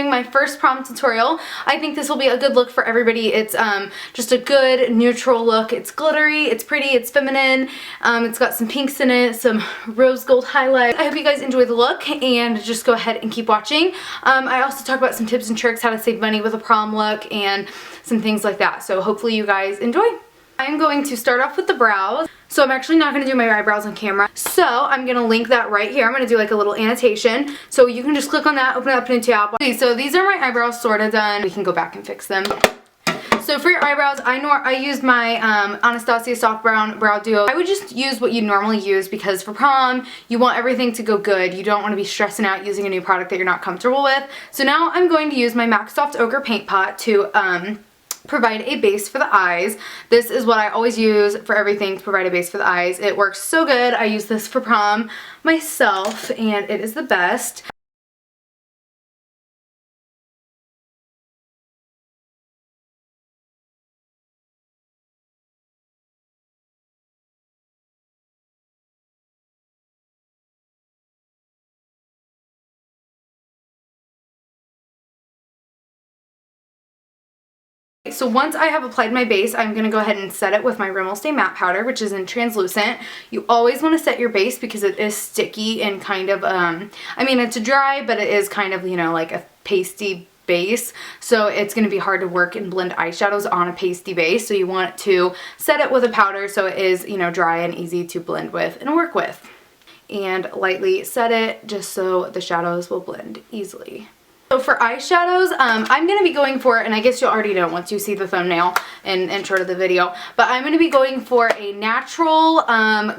doing my first prom tutorial. I think this will be a good look for everybody. It's just a good neutral look. It's glittery, it's pretty, it's feminine. It's got some pinks in it, some rose gold highlight. I hope you guys enjoy the look and just go ahead and keep watching. I also talk about some tips and tricks, how to save money with a prom look and some things like that. So hopefully you guys enjoy. I'm going to start off with the brows. So I'm actually not going to do my eyebrows on camera. So I'm going to link that right here. I'm going to do like a little annotation. So you can just click on that, open it up in a tab. Okay, so these are my eyebrows sort of done. We can go back and fix them. So for your eyebrows, I used my Anastasia Soft Brown Brow Duo. I would just use what you normally use because for prom, you want everything to go good. You don't want to be stressing out using a new product that you're not comfortable with. So now I'm going to use my MAC Soft Ochre Paint Pot to provide a base for the eyes. This is what I always use for everything to provide a base for the eyes. It works so good. I use this for prom myself and it is the best. So once I have applied my base, I'm going to go ahead and set it with my Rimmel Stay Matte Powder, which is in translucent. You always want to set your base because it is sticky and kind of, I mean it's dry, but it is kind of, you know, like a pasty base. So it's going to be hard to work and blend eyeshadows on a pasty base. So you want to set it with a powder so it is, you know, dry and easy to blend with and work with. And lightly set it just so the shadows will blend easily. So for eyeshadows, I'm going to be going for, and I guess you'll already know once you see the thumbnail and intro to the video, but I'm going to be going for a natural,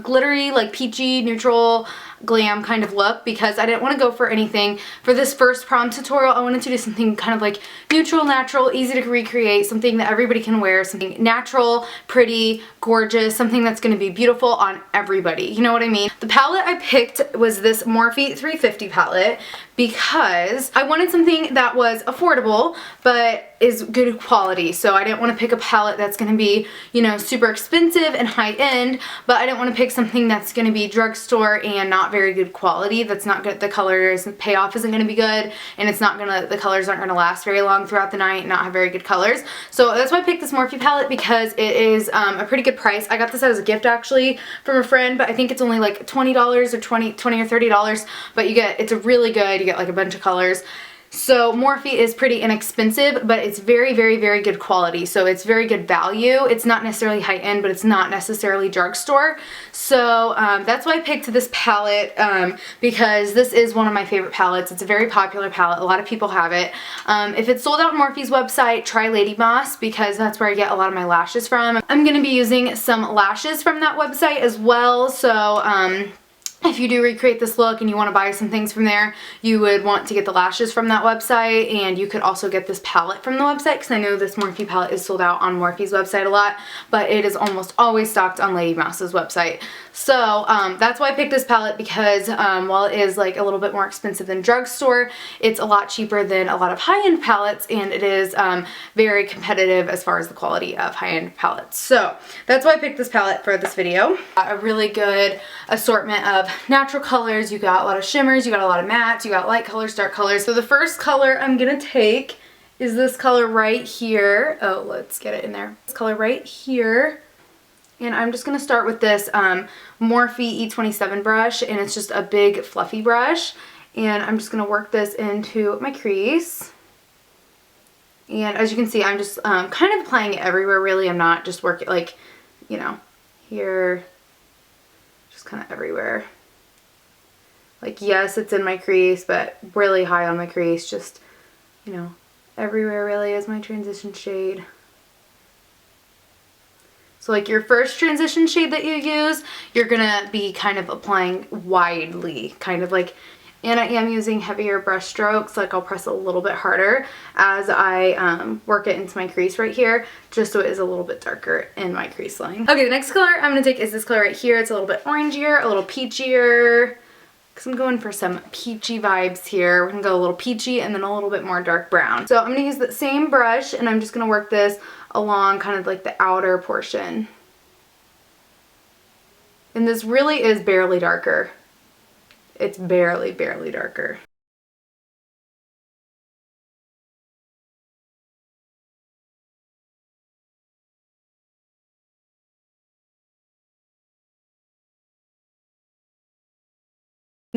glittery, like peachy, neutral, glam kind of look because I didn't want to go for anything. For this first prom tutorial, I wanted to do something kind of like neutral, natural, easy to recreate, something that everybody can wear, something natural, pretty, gorgeous, something that's going to be beautiful on everybody. You know what I mean? The palette I picked was this Morphe 350 palette because I wanted something that was affordable but is good quality. So I didn't want to pick a palette that's going to be, you know, super expensive and high end, but I didn't want to pick something that's going to be drugstore and not very good quality. That's not good. The colors payoff isn't going to be good, and it's not gonna, the colors aren't going to last very long throughout the night and not have very good colors. So that's why I picked this Morphe palette because it is a pretty good price. I got this as a gift actually from a friend, but I think it's only like $20 or $20 or $30, but you get, it's a really good, you get like a bunch of colors. So Morphe is pretty inexpensive, but it's very, very, very good quality. So it's very good value. It's not necessarily high end, but it's not necessarily drugstore. So that's why I picked this palette because this is one of my favorite palettes. It's a very popular palette. A lot of people have it. If it's sold out on Morphe's website, try Lady Moss because that's where I get a lot of my lashes from. I'm going to be using some lashes from that website as well. So if you do recreate this look and you want to buy some things from there, you would want to get the lashes from that website, and you could also get this palette from the website because I know this Morphe palette is sold out on Morphe's website a lot, but it is almost always stocked on Lady Mouse's website. So that's why I picked this palette because while it is like a little bit more expensive than drugstore, it's a lot cheaper than a lot of high-end palettes, and it is very competitive as far as the quality of high-end palettes. So that's why I picked this palette for this video. A really good assortment of natural colors. You got a lot of shimmers, you got a lot of mattes, you got light colors, dark colors. So the first color I'm gonna take is this color right here. Oh, let's get it in there. This color right here. And I'm just going to start with this Morphe E27 brush, and it's just a big fluffy brush. And I'm just going to work this into my crease. And as you can see, I'm just kind of applying it everywhere really. I'm not just working like, you know, here, just kind of everywhere. Like, yes, it's in my crease, but really high on my crease, just, you know, everywhere really is my transition shade. So like your first transition shade that you use, you're gonna be kind of applying widely, kind of like, and I am using heavier brush strokes, like I'll press a little bit harder as I work it into my crease right here, just so it is a little bit darker in my crease line. Okay, the next color I'm gonna take is this color right here. It's a little bit orangier, a little peachier, because I'm going for some peachy vibes here. We're gonna go a little peachy and then a little bit more dark brown. So I'm gonna use the same brush and I'm just gonna work this along kind of like the outer portion. And this really is barely darker. It's barely darker.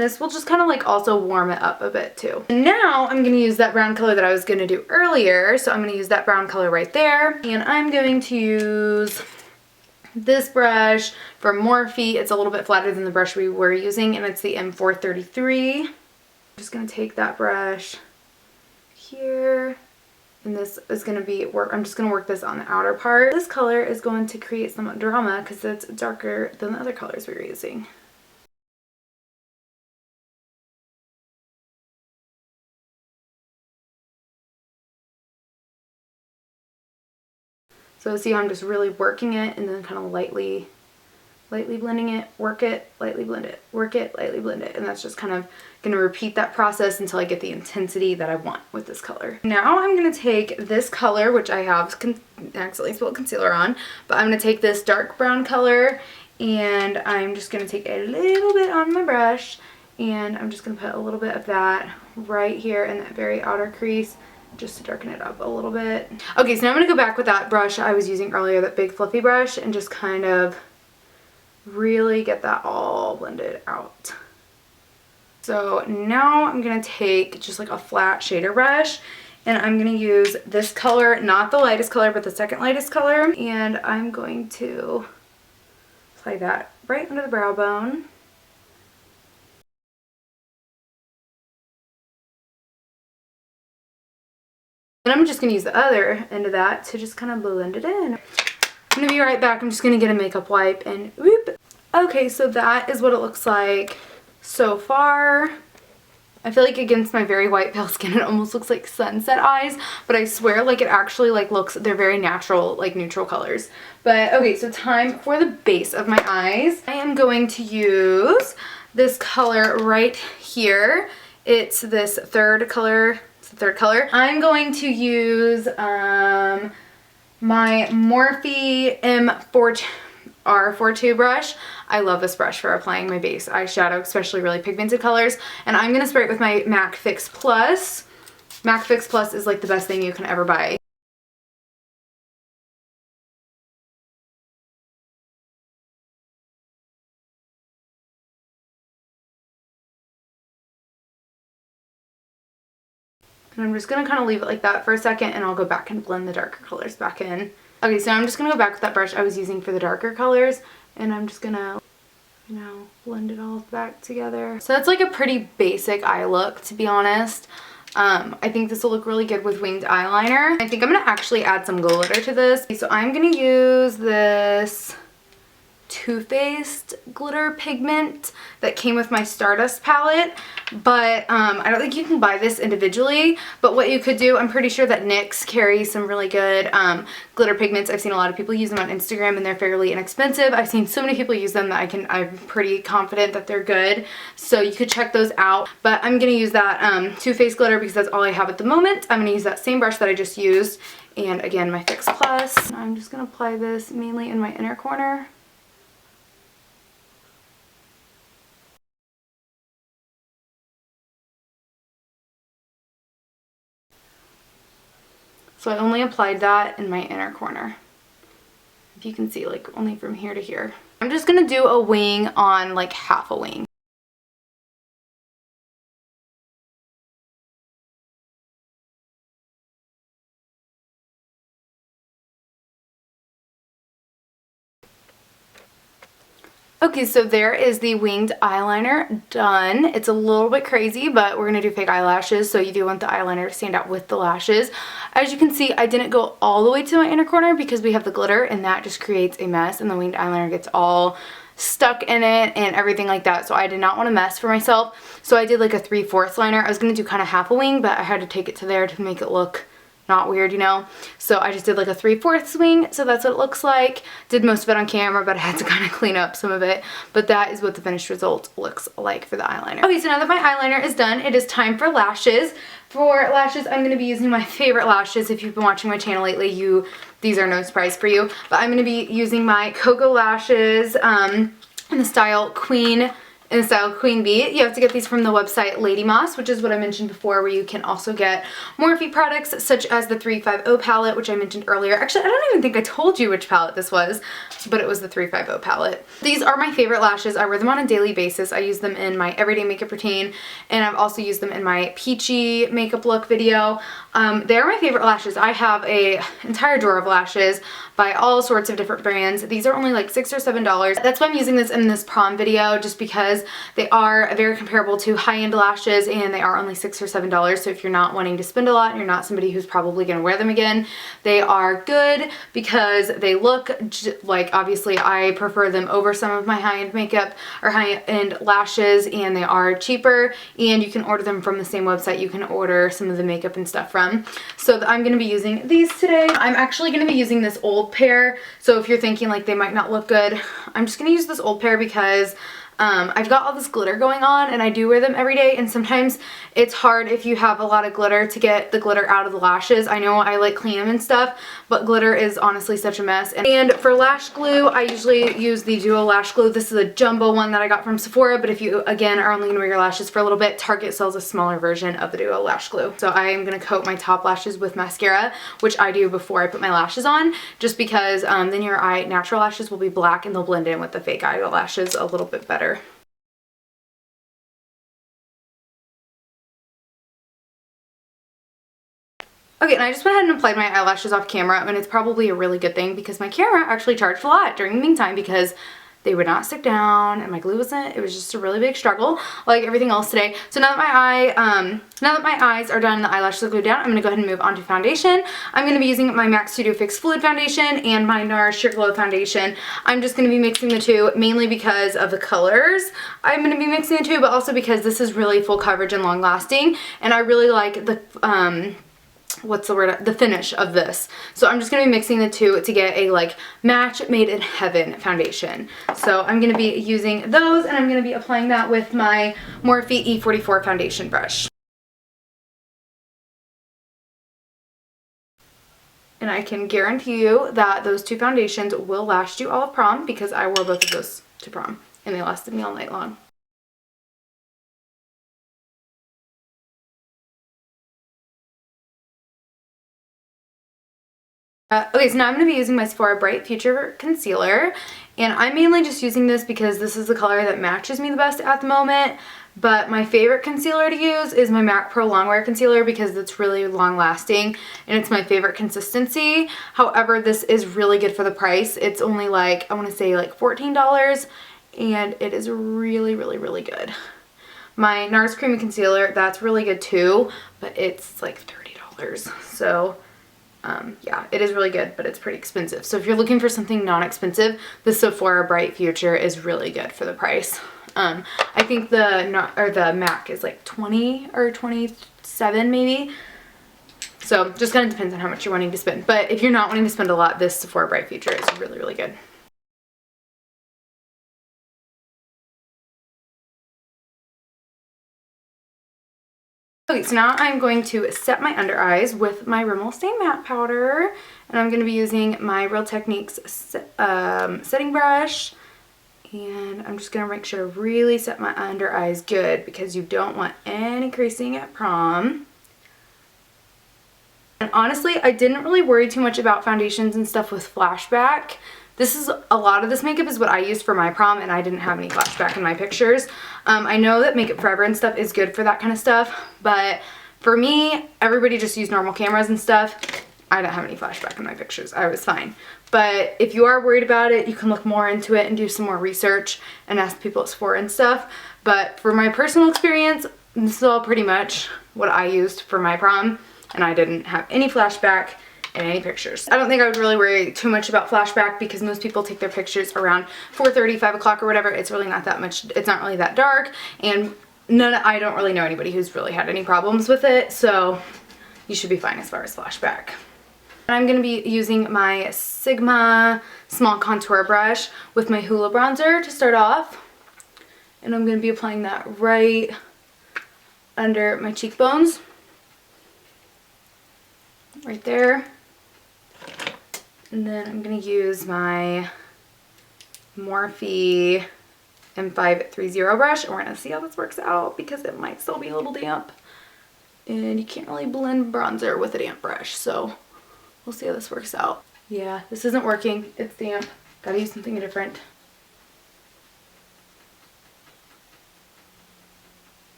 This will just kind of like also warm it up a bit too. And now I'm going to use that brown color that I was going to do earlier. So I'm going to use that brown color right there. And I'm going to use this brush from Morphe. It's a little bit flatter than the brush we were using, and it's the M433. I'm just going to take that brush here, and this is going to be I'm just going to work this on the outer part. This color is going to create some drama because it's darker than the other colors we were using. So see how I'm just really working it and then kind of lightly blending it, work it, lightly blend it, work it, lightly blend it. And that's just kind of going to repeat that process until I get the intensity that I want with this color. Now I'm going to take this color, which I have accidentally spilled concealer on, but I'm going to take this dark brown color and I'm just going to take a little bit on my brush and I'm just going to put a little bit of that right here in that very outer crease, just to darken it up a little bit. Okay, so now I'm going to go back with that brush I was using earlier, that big fluffy brush, and just kind of really get that all blended out. So now I'm going to take just like a flat shader brush and I'm going to use this color, not the lightest color, but the second lightest color, and I'm going to apply that right under the brow bone. And I'm just going to use the other end of that to just kind of blend it in. I'm going to be right back. I'm just going to get a makeup wipe and whoop. Okay, so that is what it looks like so far. I feel like against my very white pale skin it almost looks like sunset eyes, but I swear like it actually like looks, they're very natural, like neutral colors. But okay, so time for the base of my eyes. I am going to use this color right here. It's this third color. I'm going to use my Morphe M4R42 brush. I love this brush for applying my base eyeshadow, especially really pigmented colors. And I'm going to spray it with my MAC Fix Plus. MAC Fix Plus is like the best thing you can ever buy. And I'm just going to kind of leave it like that for a second and I'll go back and blend the darker colors back in. Okay, so I'm just going to go back with that brush I was using for the darker colors and I'm just going to, you know, blend it all back together. So that's like a pretty basic eye look, to be honest. I think this will look really good with winged eyeliner. I think I'm going to actually add some glitter to this. So I'm going to use this Too Faced glitter pigment that came with my Stardust palette, but I don't think you can buy this individually. But what you could do, I'm pretty sure that NYX carries some really good glitter pigments. I've seen a lot of people use them on Instagram and they're fairly inexpensive. I've seen so many people use them that I'm pretty confident that they're good, so you could check those out. But I'm gonna use that Too Faced glitter because that's all I have at the moment. I'm gonna use that same brush that I just used, and again my Fix Plus. I'm just gonna apply this mainly in my inner corner. So I only applied that in my inner corner. If you can see, like only from here to here. I'm just gonna do a wing on like half a wing. Okay, so there is the winged eyeliner done. It's a little bit crazy, but we're going to do fake eyelashes, so you do want the eyeliner to stand out with the lashes. As you can see, I didn't go all the way to my inner corner because we have the glitter, and that just creates a mess, and the winged eyeliner gets all stuck in it and everything like that, so I did not want to mess for myself. So I did like a 3/4 liner. I was going to do kind of half a wing, but I had to take it to there to make it look not weird, you know. So I just did like a 3/4 wing, so that's what it looks like. Did most of it on camera, but I had to kind of clean up some of it. But that is what the finished result looks like for the eyeliner. Okay, so now that my eyeliner is done, it is time for lashes. For lashes, I'm going to be using my favorite lashes. If you've been watching my channel lately, these are no surprise for you. But I'm going to be using my KoKo lashes in the style Queen in the style Queen Bee. You have to get these from the website Lady Moss, which is what I mentioned before, where you can also get Morphe products such as the 350 palette, which I mentioned earlier. Actually, I don't even think I told you which palette this was, but it was the 350 palette. These are my favorite lashes. I wear them on a daily basis. I use them in my everyday makeup routine, and I've also used them in my peachy makeup look video. They're my favorite lashes. I have an entire drawer of lashes by all sorts of different brands. These are only like $6 or $7. That's why I'm using this in this prom video, just because they are very comparable to high-end lashes, and they are only $6 or $7. So if you're not wanting to spend a lot and you're not somebody who's probably going to wear them again, they are good because they look like, obviously I prefer them over some of my high-end makeup or high-end lashes, and they are cheaper, and you can order them from the same website you can order some of the makeup and stuff from. So I'm going to be using these today. I'm actually going to be using this old pair, so if you're thinking like they might not look good, I'm just going to use this old pair because I've got all this glitter going on, and I do wear them every day, and sometimes it's hard if you have a lot of glitter to get the glitter out of the lashes. I know I like clean them and stuff, but glitter is honestly such a mess. And for lash glue, I usually use the Duo Lash Glue. This is a jumbo one that I got from Sephora, but if you, again, are only going to wear your lashes for a little bit, Target sells a smaller version of the Duo Lash Glue. So I am going to coat my top lashes with mascara, which I do before I put my lashes on, just because then your natural lashes will be black and they'll blend in with the fake eyelashes a little bit better. Okay, and I just went ahead and applied my eyelashes off camera, and it's probably a really good thing because my camera actually charged a lot during the meantime because they would not stick down and my glue wasn't, it was just a really big struggle like everything else today. So now that my eyes are done and the eyelashes are glued down, I'm going to go ahead and move on to foundation. I'm going to be using my MAC Studio Fix Fluid Foundation and my NARS Sheer Glow Foundation. I'm just going to be mixing the two mainly because of the colors. I'm going to be mixing the two, but also because this is really full coverage and long lasting, and I really like the what's the word, the finish of this. So I'm just going to be mixing the two to get a like match made in heaven foundation. So I'm going to be using those, and I'm going to be applying that with my Morphe E44 foundation brush. And I can guarantee you that those two foundations will last you all of prom, because I wore both of those to prom and they lasted me all night long. Okay, so now I'm going to be using my Sephora Bright Future Concealer, and I'm mainly just using this because this is the color that matches me the best at the moment, but my favorite concealer to use is my MAC Pro Longwear Concealer because it's really long lasting and it's my favorite consistency. However, this is really good for the price. It's only like, I want to say like $14, and it is really, really, really good. My NARS Creamy Concealer, that's really good too, but it's like $30, so yeah, it is really good, but it's pretty expensive. So if you're looking for something non-expensive, the Sephora Bright Future is really good for the price. I think the MAC is like 20 or 27 maybe. So just kind of depends on how much you're wanting to spend. But if you're not wanting to spend a lot, this Sephora Bright Future is really, really good. Okay, so now I'm going to set my under eyes with my Rimmel Stay Matte Powder, and I'm going to be using my Real Techniques setting brush, and I'm just going to make sure to really set my under eyes good because you don't want any creasing at prom. And honestly, I didn't really worry too much about foundations and stuff with flashback. A lot of this makeup is what I used for my prom, and I didn't have any flashback in my pictures. I know that Makeup Forever and stuff is good for that kind of stuff, but for me, everybody just used normal cameras and stuff. I don't have any flashback in my pictures. I was fine. But if you are worried about it, you can look more into it and do some more research and ask people at Sephora and stuff. But for my personal experience, this is all pretty much what I used for my prom, and I didn't have any flashback in any pictures. I don't think I would really worry too much about flashback because most people take their pictures around 4:30, 5 o'clock or whatever. It's really not that much, it's not really that dark, and I don't really know anybody who's really had any problems with it, so you should be fine as far as flashback. And I'm going to be using my Sigma small contour brush with my Hoola bronzer to start off, and I'm going to be applying that right under my cheekbones, right there. And then I'm going to use my Morphe M530 brush, and we're gonna see how this works out because it might still be a little damp. And you can't really blend bronzer with a damp brush, so we'll see how this works out. Yeah, this isn't working. It's damp. Gotta use something different.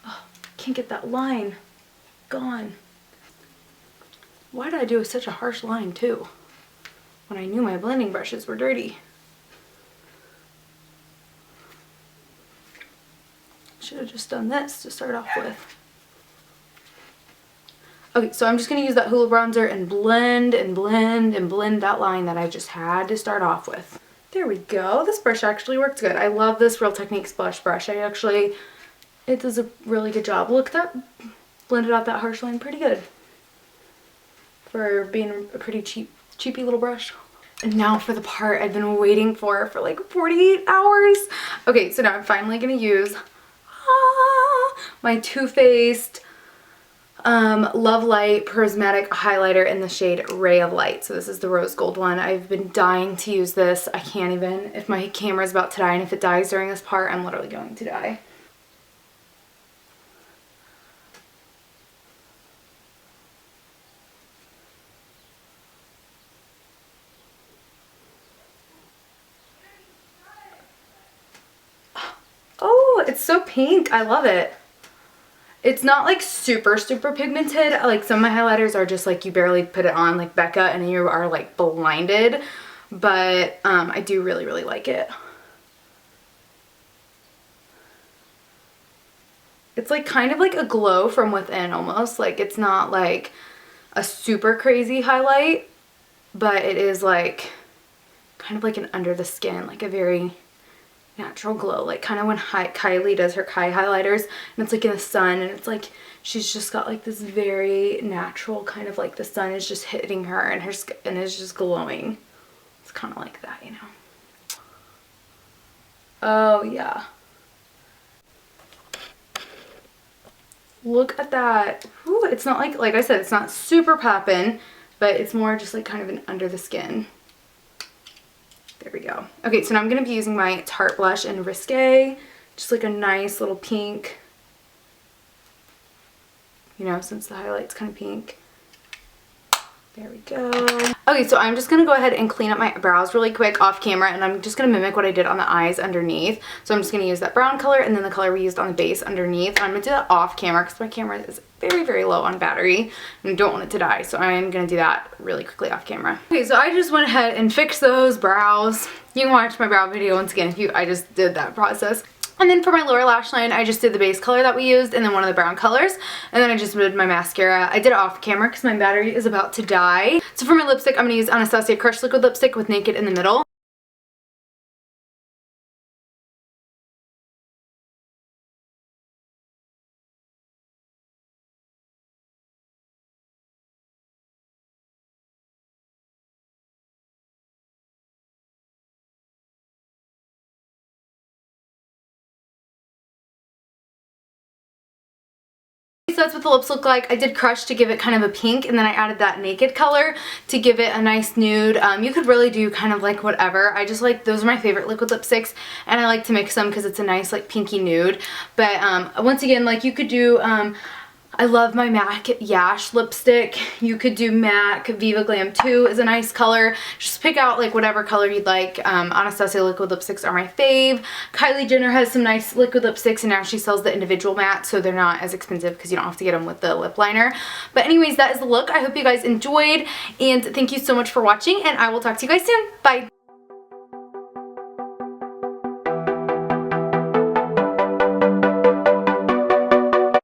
Oh, can't get that line. Gone. Why did I do such a harsh line too? When I knew my blending brushes were dirty. Should have just done this to start off with. Okay, so I'm just going to use that Hoola bronzer and blend and blend and blend that line that I just had to start off with. There we go. This brush actually works good. I love this Real Techniques blush brush. It does a really good job. Look, that blended out that harsh line pretty good for being a pretty cheapy little brush. And now for the part I've been waiting for like 48 hours. Okay, so now I'm finally going to use my Too Faced Love Light Prismatic highlighter in the shade Ray of Light. So this is the rose gold one. I've been dying to use this. I can't even. If my camera's about to die, and if it dies during this part, I'm literally going to die. Oh, it's so pink. I love it. It's not like super pigmented. Like some of my highlighters are just like you barely put it on, like Becca, and you are like blinded. But I do really like it. It's like kind of like a glow from within almost. Like it's not like a super crazy highlight, but it is like kind of like an under the skin, like a very natural glow, like kind of when Kylie does her Kai highlighters and it's like in the sun and it's like she's just got like this very natural kind of like the sun is just hitting her and her skin is just glowing. It's kind of like that, you know. Oh yeah. Look at that. Ooh, it's not like I said, it's not super poppin', but it's more just like kind of an under the skin. There we go. Okay, so now I'm going to be using my Tarte blush in Risque. Just like a nice little pink. You know, since the highlight's kind of pink. There we go. Okay, so I'm just going to go ahead and clean up my brows really quick off camera, and I'm just going to mimic what I did on the eyes underneath. So I'm just going to use that brown color and then the color we used on the base underneath. I'm going to do that off camera because my camera is very low on battery and I don't want it to die. So I'm going to do that really quickly off camera. Okay, so I just went ahead and fixed those brows. You can watch my brow video once again if I just did that process. And then for my lower lash line, I just did the base color that we used and then one of the brown colors. And then I just did my mascara. I did it off camera because my battery is about to die. So for my lipstick, I'm going to use Anastasia Crushed Liquid Lipstick with Naked in the middle. So that's what the lips look like. I did Crush to give it kind of a pink, and then I added that Naked color to give it a nice nude. You could really do kind of like whatever. I just like, those are my favorite liquid lipsticks, and I like to mix them because it's a nice like pinky nude. But once again, like you could do, I love my MAC Yash lipstick. You could do MAC Viva Glam 2 is a nice color. Just pick out like whatever color you'd like. Anastasia liquid lipsticks are my fave. Kylie Jenner has some nice liquid lipsticks, and now she sells the individual matte, so they're not as expensive because you don't have to get them with the lip liner. But anyways, that is the look. I hope you guys enjoyed, and thank you so much for watching, and I will talk to you guys soon. Bye!